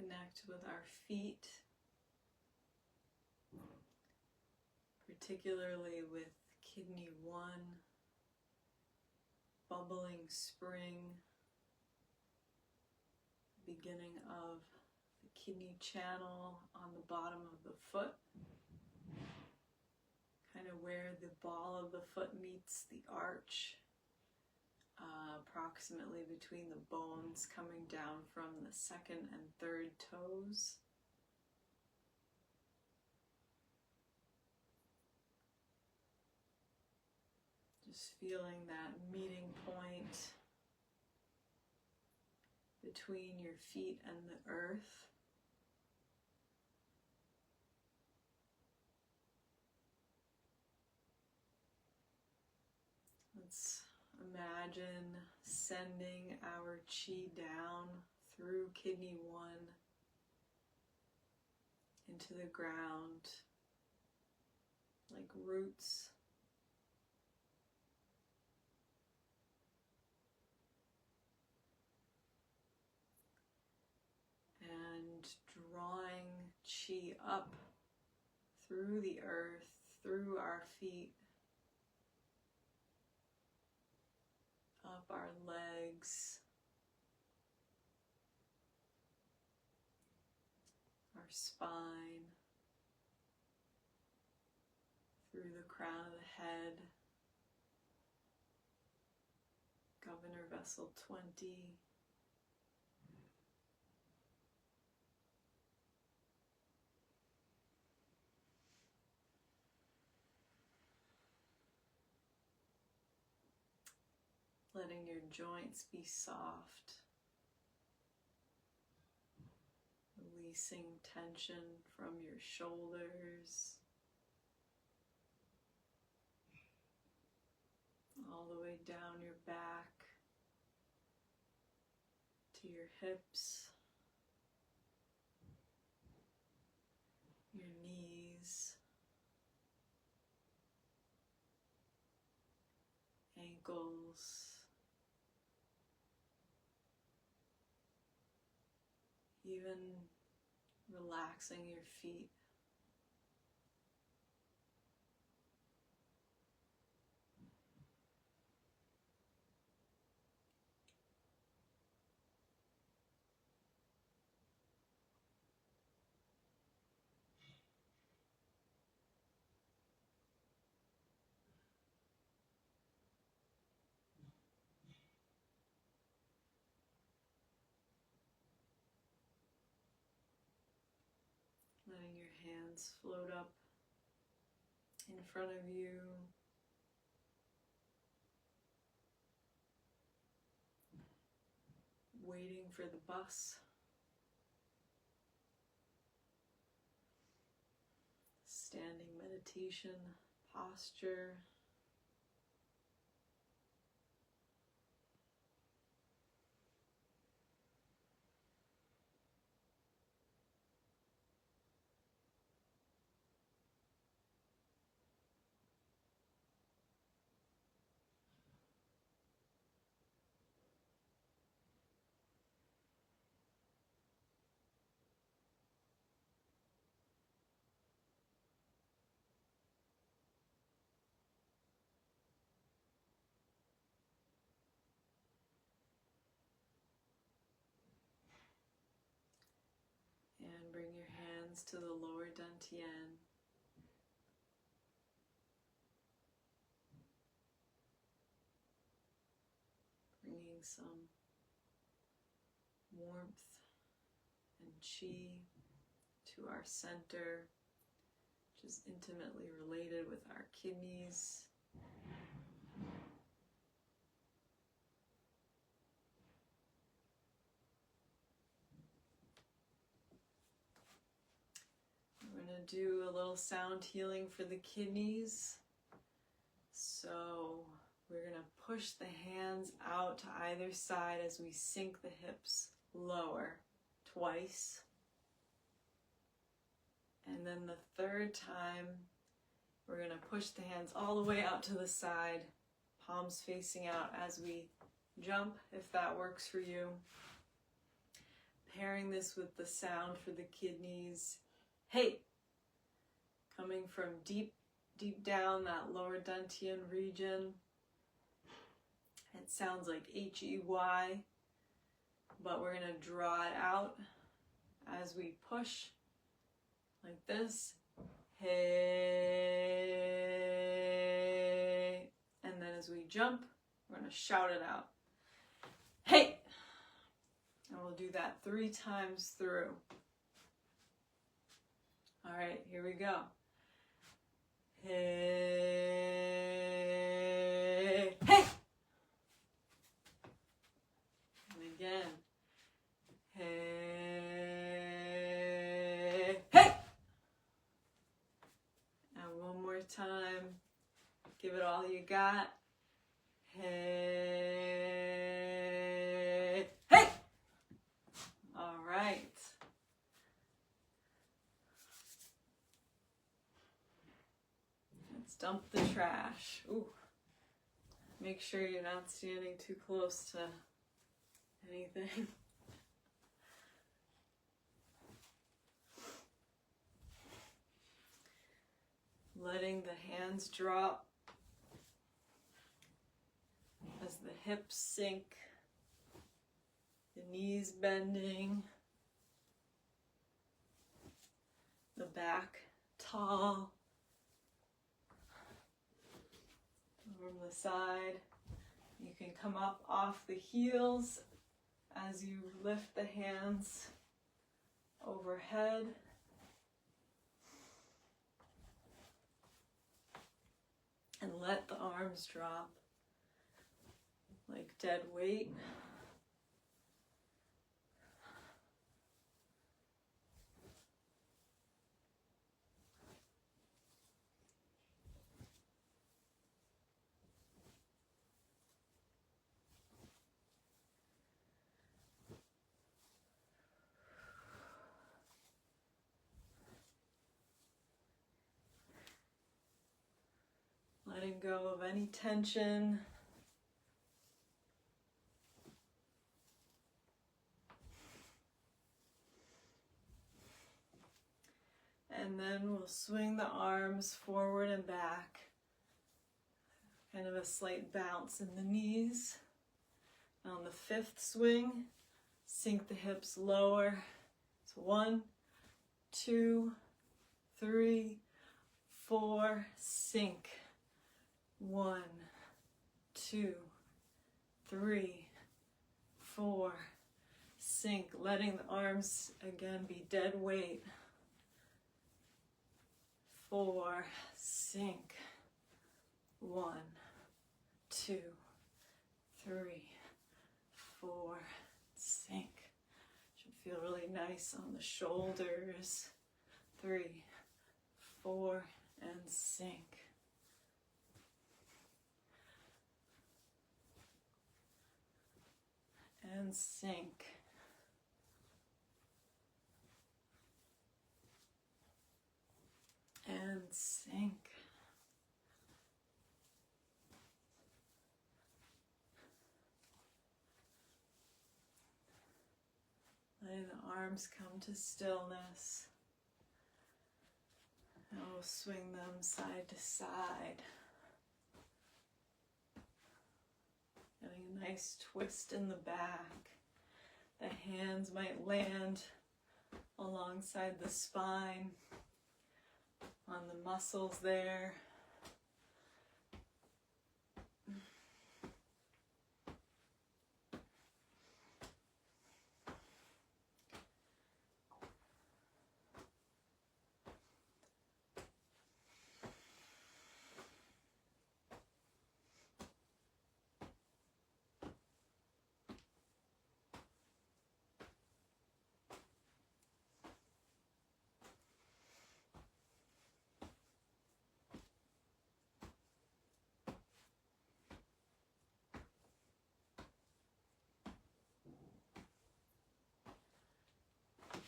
connect with our feet, particularly with kidney 1, bubbling spring, beginning of the kidney channel on the bottom of the foot, kind of where the ball of the foot meets the arch, approximately between the bones coming down from the 2nd and 3rd toes. Just feeling that meeting point between your feet and the earth. Let's imagine sending our chi down through kidney 1 into the ground like roots. And drawing chi up through the earth, through our feet, up our legs, our spine, through the crown of the head, governor vessel 20, letting your joints be soft, releasing tension from your shoulders, all the way down your back to your hips, your knees, ankles, even relaxing your feet. Letting your hands float up in front of you. Waiting for the bus. Standing meditation posture. And bring your hands to the lower dantian. Bringing some warmth and chi to our center, which is intimately related with our kidneys. We're going to do a little sound healing for the kidneys. So we're going to push the hands out to either side as we sink the hips lower twice. And then the 3rd time, we're going to push the hands all the way out to the side, palms facing out as we jump, if that works for you. pairing this with the sound for the kidneys. Hey! Coming from deep down that lower dantian region. It sounds like H-E-Y, but we're going to draw it out as we push like this. Hey! And then as we jump, we're going to shout it out. Hey! And we'll do that 3 times through. All right, here we go. Hey! Hey! And again. Hey! Hey! And one more time. Give it all you got. Hey! Hey! All right. Let's dump the trash. Ooh. Make sure you're not standing too close to anything. Letting the hands drop as the hips sink, the knees bending, the back tall, from the side. You can come up off the heels as you lift the hands overhead. And let the arms drop like dead weight. Letting go of any tension. And then we'll swing the arms forward and back. Kind of a slight bounce in the knees. On the 5th swing, sink the hips lower. So 1, 2, 3, 4, sink. 1, 2, 3, 4, sink. Letting the arms again be dead weight. 4, sink. 1, 2, 3, 4, sink. Should feel really nice on the shoulders. 3, 4, and sink. And sink. And sink. Letting the arms come to stillness. And we'll swing them side to side. Getting a nice twist in the back. The hands might land alongside the spine, on the muscles there.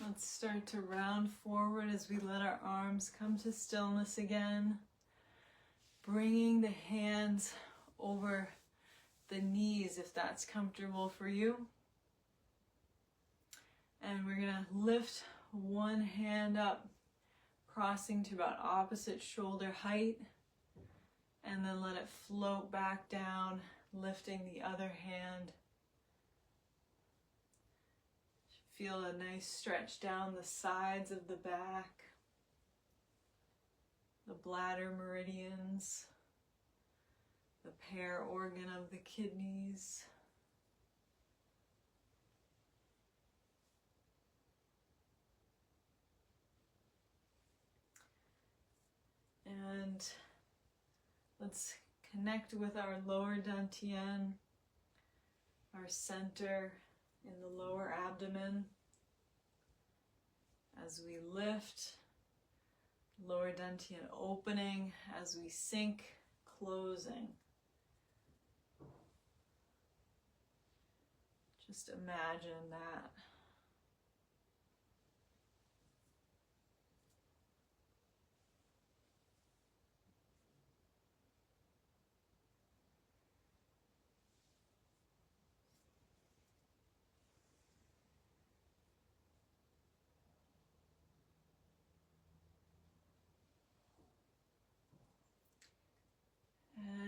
Let's start to round forward as we let our arms come to stillness again. Bringing the hands over the knees if that's comfortable for you. And we're gonna lift one hand up, crossing to about opposite shoulder height, and then let it float back down, lifting the other hand. Feel a nice stretch down the sides of the back, the bladder meridians, the pair organ of the kidneys. And let's connect with our lower dantian, our center in the lower abdomen. As we lift, lower dantian opening, as we sink, closing. Just imagine that.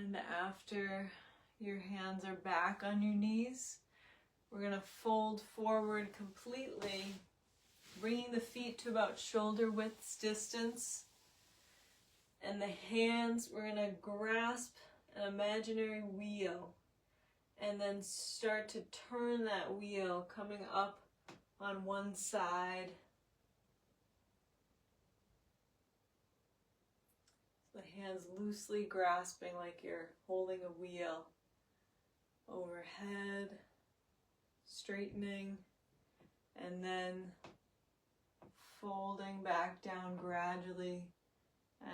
And after your hands are back on your knees, we're going to fold forward completely, bringing the feet to about shoulder width distance. And the hands, we're going to grasp an imaginary wheel and then start to turn that wheel, coming up on one side. The hands loosely grasping like you're holding a wheel. Overhead, straightening, and then folding back down gradually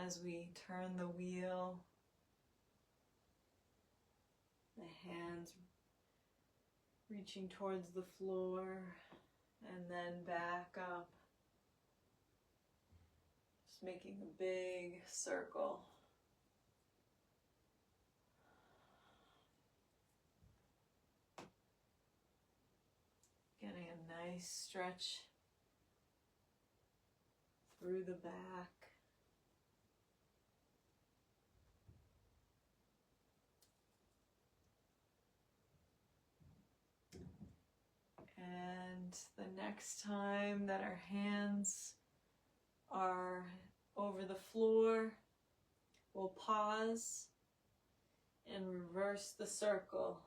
as we turn the wheel. The hands reaching towards the floor and then back up. Just making a big circle. Getting a nice stretch through the back. And the next time that our hands are over the floor, we'll pause and reverse the circle.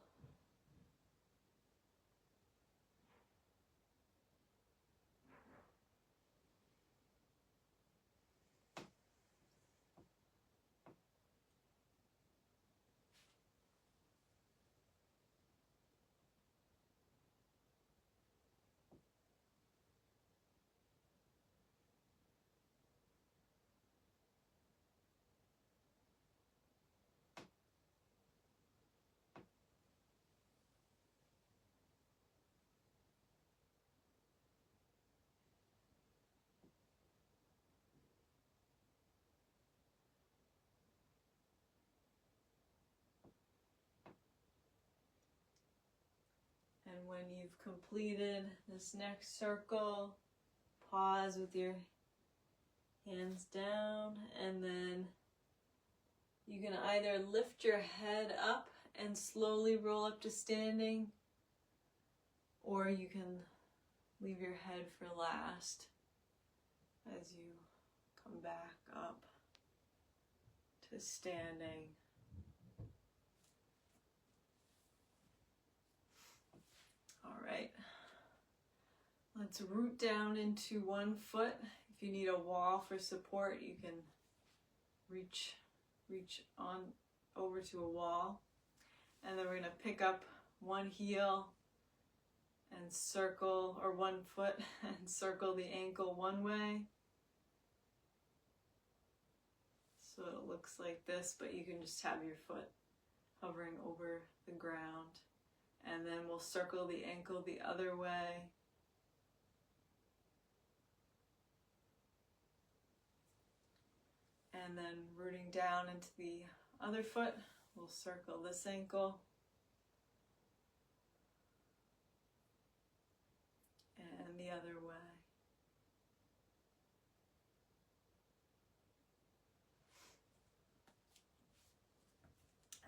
And when you've completed this next circle, pause with your hands down, and then you can either lift your head up and slowly roll up to standing, or you can leave your head for last as you come back up to standing. All right, let's root down into one foot. If you need a wall for support, you can reach on over to a wall. And then we're going to pick up one heel and circle, or one foot and circle the ankle one way. So it looks like this, but you can just have your foot hovering over the ground. And then we'll circle the ankle the other way. And then rooting down into the other foot, we'll circle this ankle. And the other way.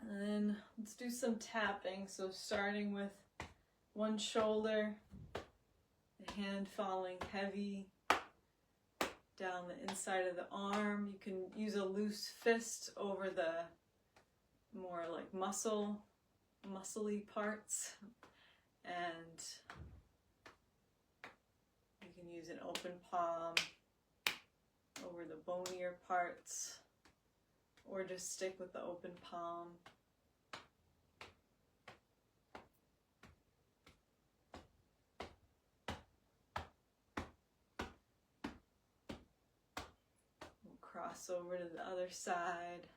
And then let's do some tapping. So starting with one shoulder, the hand falling heavy down the inside of the arm. You can use a loose fist over the more like muscly parts. And you can use an open palm over the bonier parts, or just stick with the open palm. We'll cross over to the other side.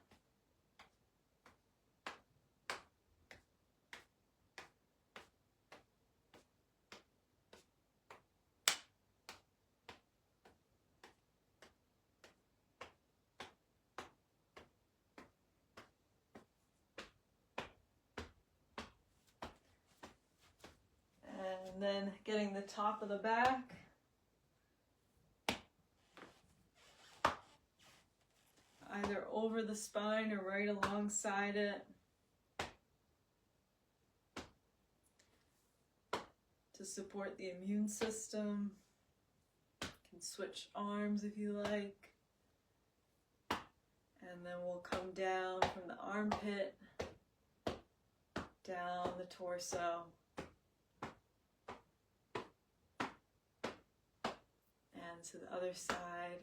And then getting the top of the back. Either over the spine or right alongside it. To support the immune system. You can switch arms if you like. And then we'll come down from the armpit, down the torso. And to the other side.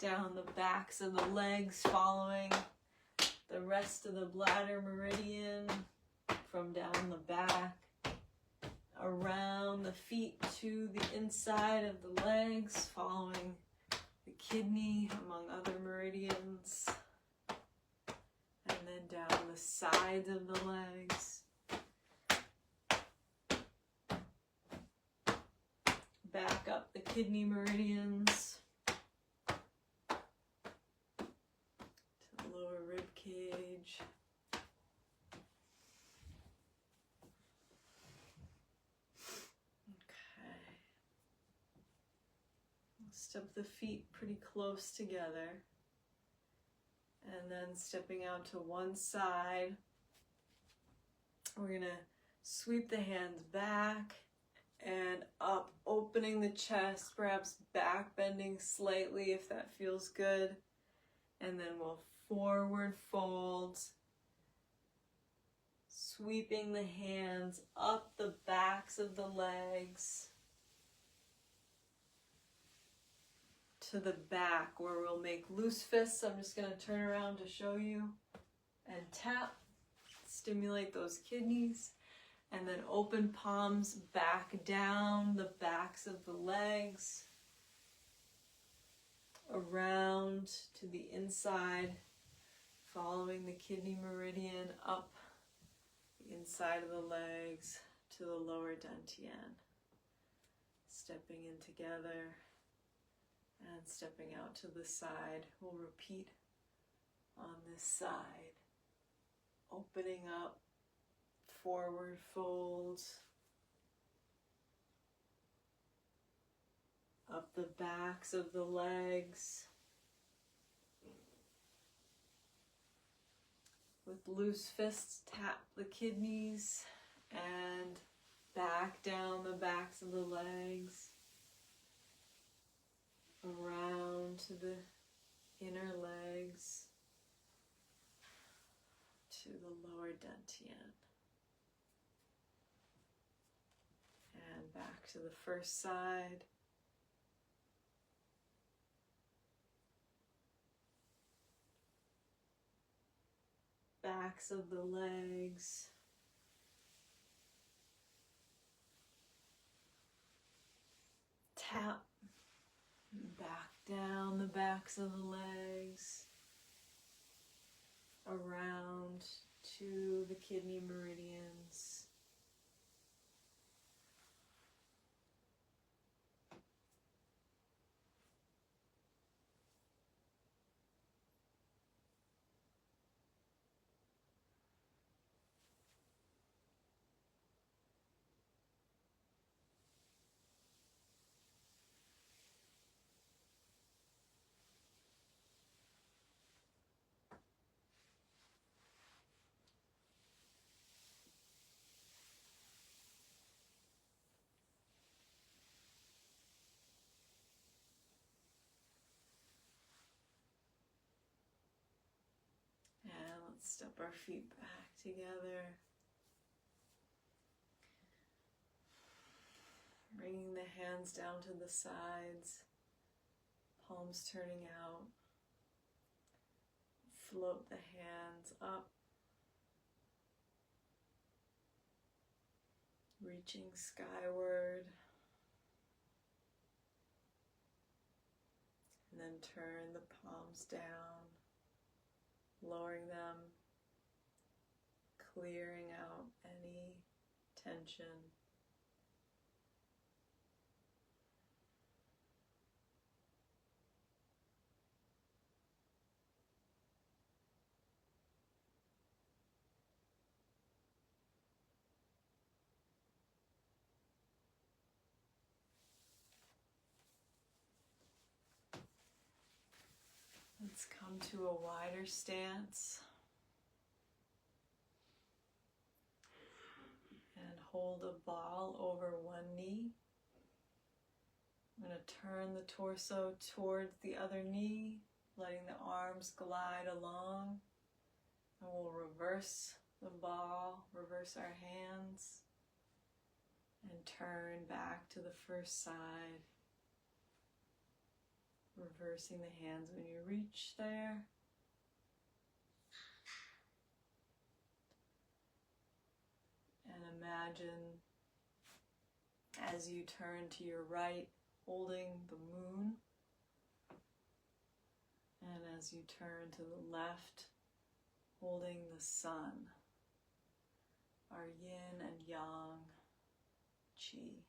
Down the backs of the legs, following the rest of the bladder meridian from down the back, around the feet to the inside of the legs, following the kidney among other meridians, and then down the sides of the legs, back up the kidney meridians, cage. Okay. We'll step the feet pretty close together. And then stepping out to one side, we're going to sweep the hands back and up, opening the chest, perhaps back bending slightly if that feels good. And then we'll forward fold, sweeping the hands up the backs of the legs to the back, where we'll make loose fists. I'm just going to turn around to show you, and tap, stimulate those kidneys, and then open palms back down the backs of the legs, around to the inside, following the kidney meridian up the inside of the legs to the lower dantian. Stepping in together and stepping out to the side. We'll repeat on this side. Opening up, forward fold, up the backs of the legs, with loose fists, tap the kidneys and back down the backs of the legs, around to the inner legs, to the lower dantian, and back to the first side. Backs of the legs, tap, back down the backs of the legs, around to the kidney meridians, Let's step our feet back together. Bringing the hands down to the sides, palms turning out. Float the hands up, reaching skyward. And then turn the palms down, lowering them, clearing out any tension. Let's come to a wider stance and hold a ball over one knee. I'm going to turn the torso towards the other knee, letting the arms glide along. And we'll reverse the ball, reverse our hands, and turn back to the first side. Reversing the hands when you reach there. And imagine as you turn to your right, holding the moon. And as you turn to the left, holding the sun. Our yin and yang qi.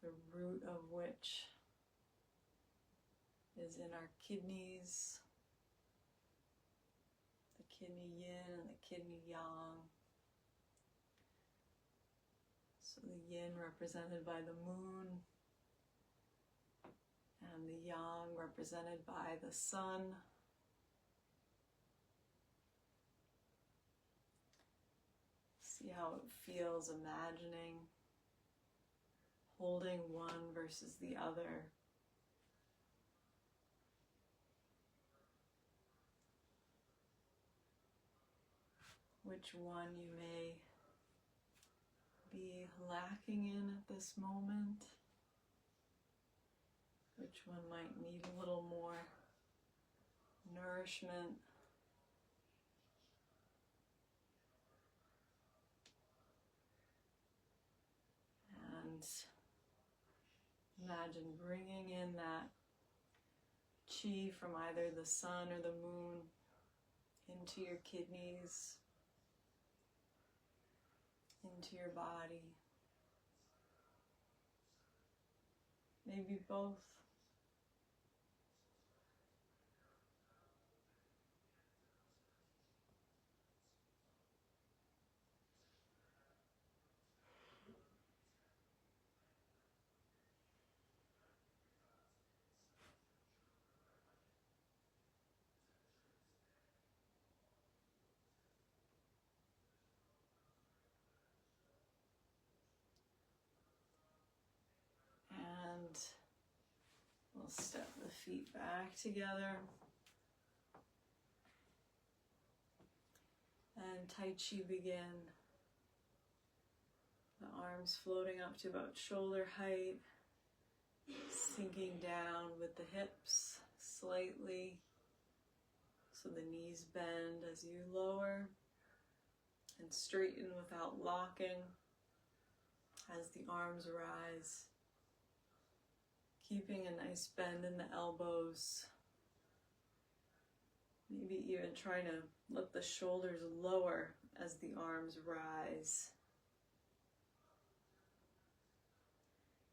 The root of which is in our kidneys, the kidney yin and the kidney yang. So the yin represented by the moon, and the yang represented by the sun. See how it feels imagining holding one versus the other. Which one you may be lacking in at this moment. Which one might need a little more nourishment. And imagine bringing in that qi from either the sun or the moon into your kidneys, into your body. Maybe both. And we'll step the feet back together. And Tai Chi begin. The arms floating up to about shoulder height, sinking down with the hips slightly so the knees bend as you lower, and straighten without locking as the arms rise. Keeping a nice bend in the elbows. Maybe even trying to let the shoulders lower as the arms rise.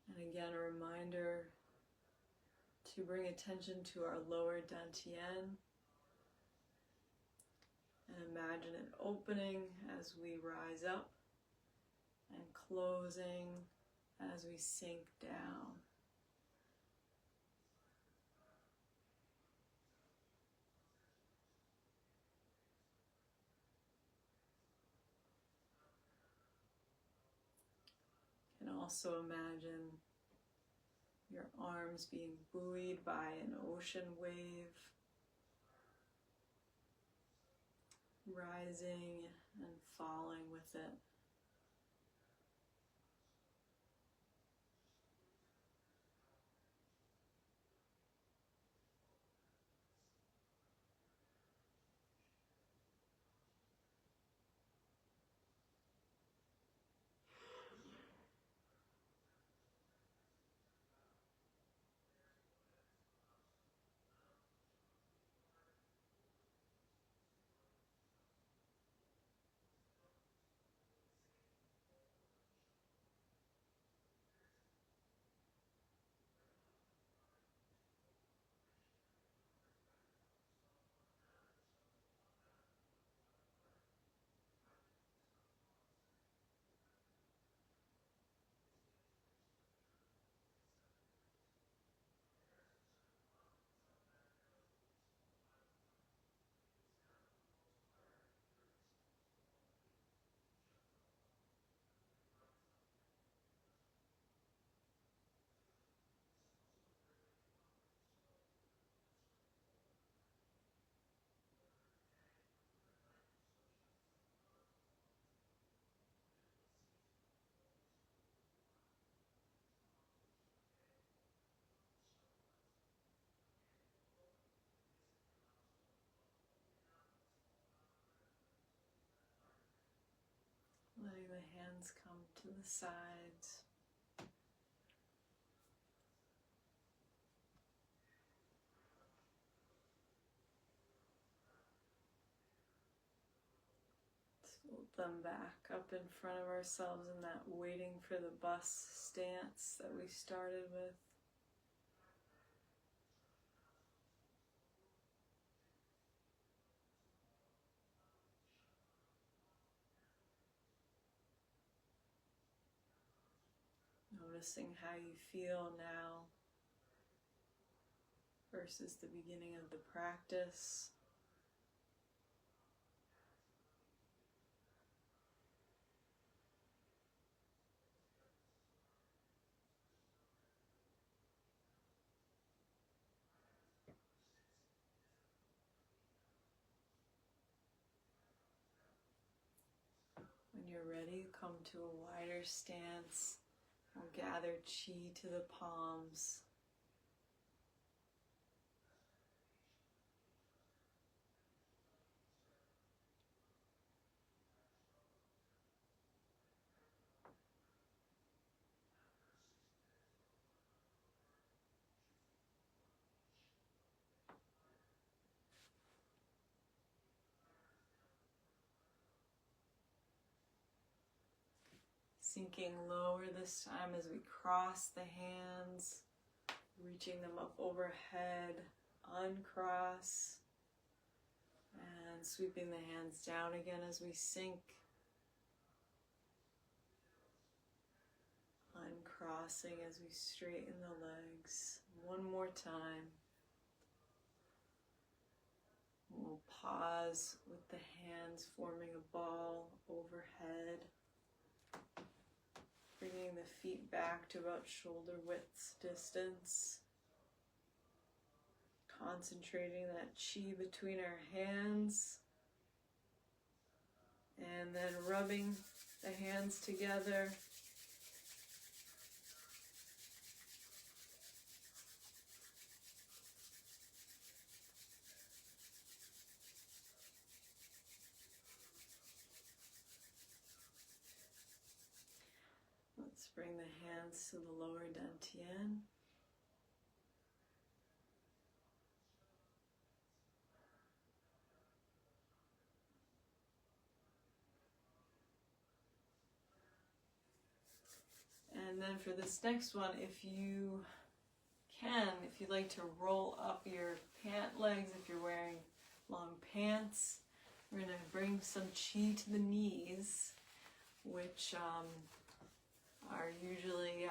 And again, a reminder to bring attention to our lower dantian. And imagine it opening as we rise up and closing as we sink down. You can also imagine Your arms being buoyed by an ocean wave, rising and falling with it. Letting the hands come to the sides. Fold them back up in front of ourselves in that waiting for the bus stance that we started with. Noticing how you feel now versus the beginning of the practice. When you're ready, come to a wider stance. We'll gather chi to the palms. Sinking lower this time as we cross the hands, reaching them up overhead, uncross, and sweeping the hands down again as we sink, uncrossing as we straighten the legs. One more time. We'll pause with the hands forming a ball overhead. Bringing the feet back to about shoulder width distance. Concentrating that chi between our hands. And then rubbing the hands together. Let's bring the hands to the lower dantian. And then for this next one, if you can, if you'd like to roll up your pant legs, if you're wearing long pants, we're going to bring some chi to the knees, which are usually,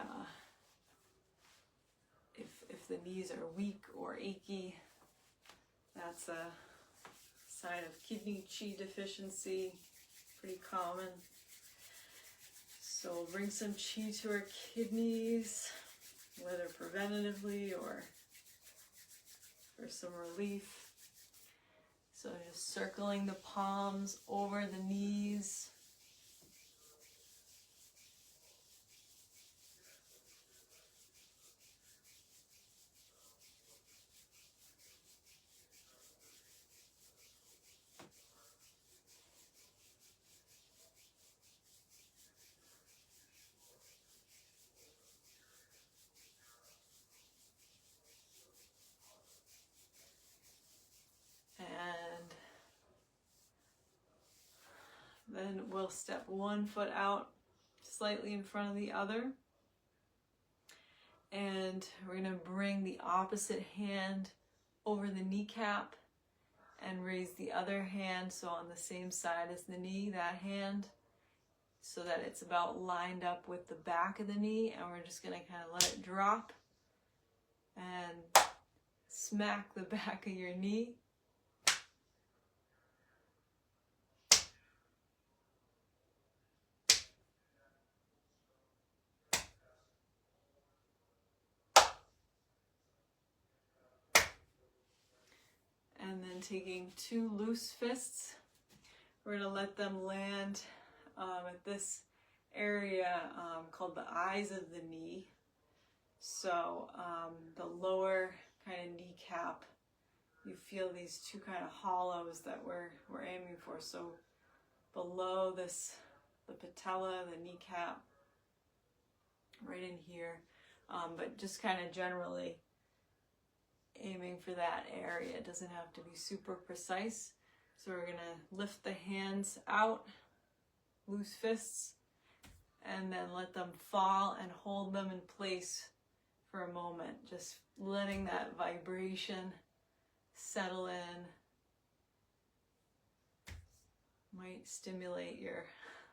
if the knees are weak or achy, that's a sign of kidney chi deficiency, pretty common. So we'll bring some chi to our kidneys, whether preventatively or for some relief. So just circling the palms over the knees. And then we'll step one foot out slightly in front of the other. And we're going to bring the opposite hand over the kneecap and raise the other hand, so on the same side as the knee, that hand, so that it's about lined up with the back of the knee. And we're just going to kind of let it drop and smack the back of your knee. And then taking two loose fists, we're going to let them land at this area called the eyes of the knee. So the lower kind of kneecap, you feel these two kind of hollows that we're aiming for. So below this, the patella, the kneecap, right in here, but just kind of generally aiming for that area. It doesn't have to be super precise. So we're going to lift the hands out, loose fists, and then let them fall and hold them in place for a moment. Just letting that vibration settle in. Might stimulate your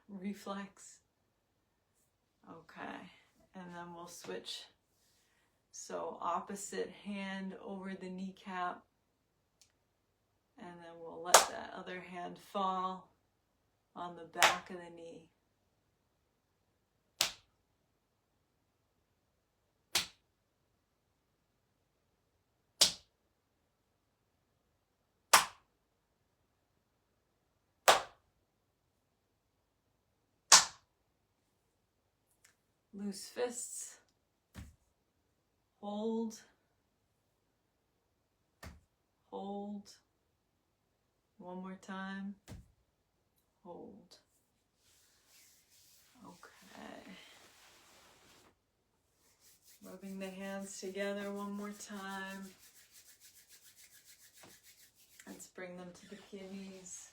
reflex. Okay, and then we'll switch. So opposite hand over the kneecap, and then we'll let that other hand fall on the back of the knee. Loose fists. Hold. Hold. One more time. Hold. Okay. Rubbing the hands together one more time. Let's bring them to the kidneys.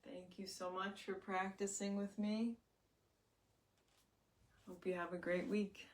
Thank you so much for practicing with me. Hope you have a great week.